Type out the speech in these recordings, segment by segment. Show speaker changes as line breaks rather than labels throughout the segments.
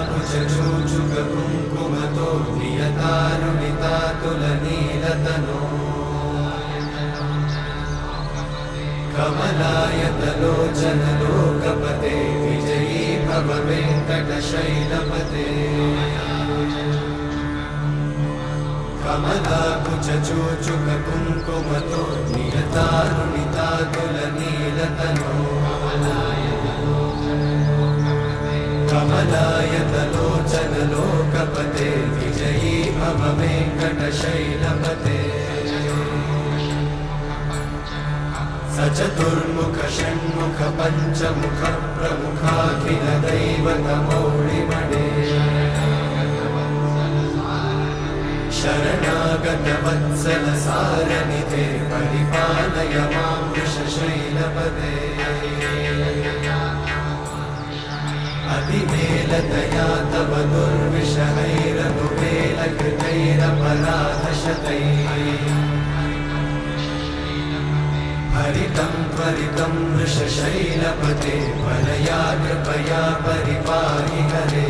कुचूचुककुङ्कुमतो नियतानुनितातुलनीलतनो कमलायतलोचनलोकपते विजयी भव वेङ्कटशैलपते कमलाकुचूचुककुङ्कुमतो नियतानुनितातुलनीलतनो कमलायतलोचनलोकपते विजयी भव वेङ्कटशैलपते सचतुर्मुख षण्मुख पञ्चमुख प्रमुखाखिलदैवतमौळिमणे शरणागतवत्सल सारनिधे परिपालय मां वृषशैलपते अतिवेलतया तव दुर्विषहैरनुवेलकृतैरपराधशतैः हरितं त्वरितं वृषशैलपते वरया कृपया परिपाहि हरे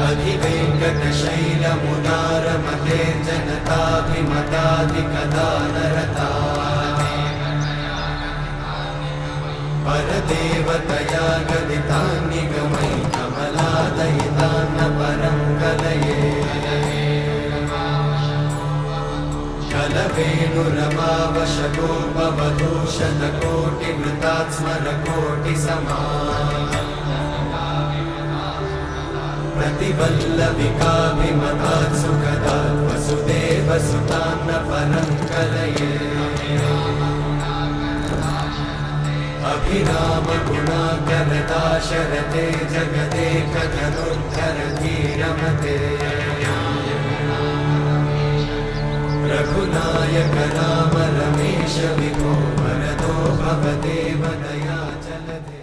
अधिवेङ्कटशैलमुदारमते जनताभिमताधिकदानरता परदेवतया गदितान्निगमै कमलादयितान्न परं कलये कलवेणुरमावशतोपवधूशतकोटिवृतात्स्मरकोटिसमा प्रतिवल्लविकाभिमतात् सुखदात् वसुदेवसुतान्न परं कलये अभिरामगुणाकरदाशरथे जगदेकधनुर्धरधीरमते रघुनायक राम रमेश विभो वरदो भवदेव दयाचलधे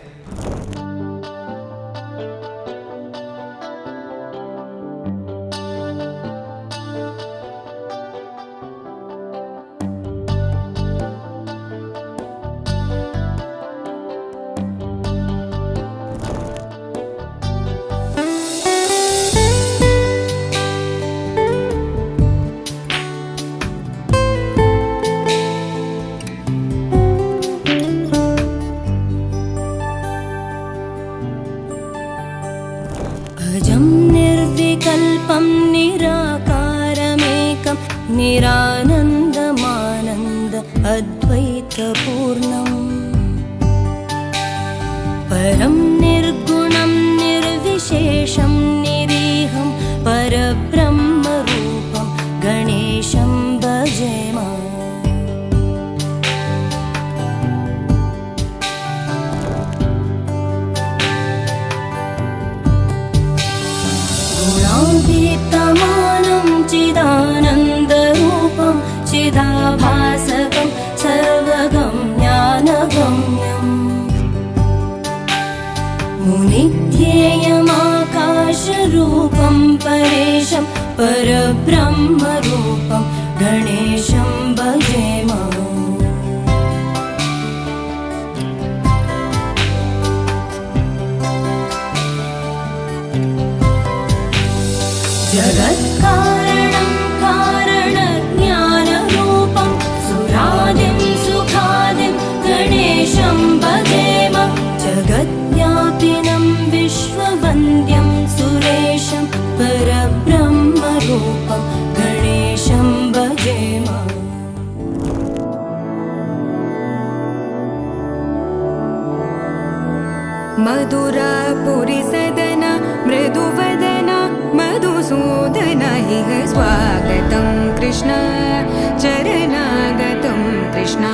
अजं निर्विकल्पं निराकारमेकं निरानन्दमानन्द अद्वैतपूर्णम् परं निर्गुणं निर्विशेषं निरीहं परब्रह्मरूपं गणेशं भजेम गुणातीतमानं चिदानन्दरूपं चिदाभासकं सर्वगम्यानगम्यम् मुनिध्येयमाकाशरूपं परेशं परब्रह्मरूपं गणेशं भजेम जगत्कारणं कारणज्ञानरूपं सुरादिं सुखादिं गणेशं भजेम जगद्व्यापिनं विश्ववन्द्यं सुरेशं परब्रह्मरूपं गणेशं भजेम
मधुरापुरीसदन मृदुवदन मधुसूदन इह स्वागतं कृष्ण चरणागतं कृष्ण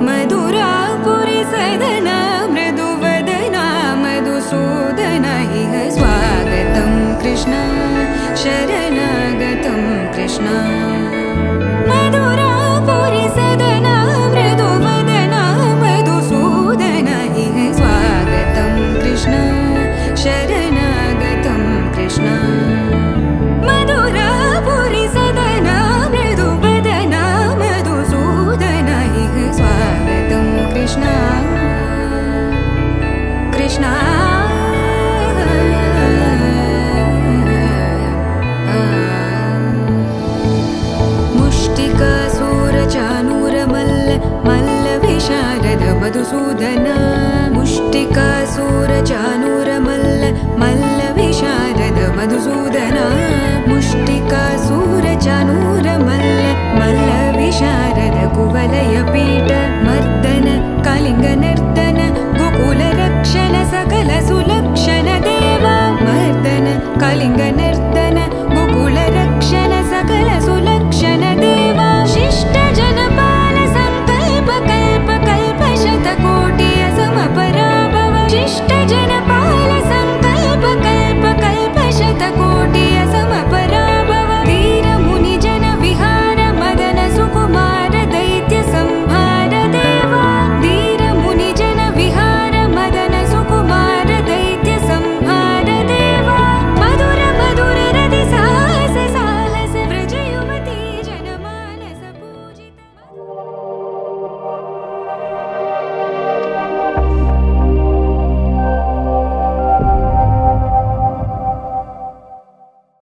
मधुरापुरीसदन मृदुवदन मधुसूदन इह स्वागतं कृष्ण शरणागतं कृष्ण मधुरापुरीसदन मृदुवदन मधुसूदन इह स्वागतं कृष्ण शरणागतं कृष्ण मधुरापुरीसदन मृदुवदन मधुसूदन इह स्वागतं कृष्ण गोपलिङ्गनर्तन गोकुलरक्षण सकल सुलक्षण देवा शिष्ट जनपाल सङ्कल्प कल्प कल्प शतकोटि असमपराभव शिष्ट जनपाल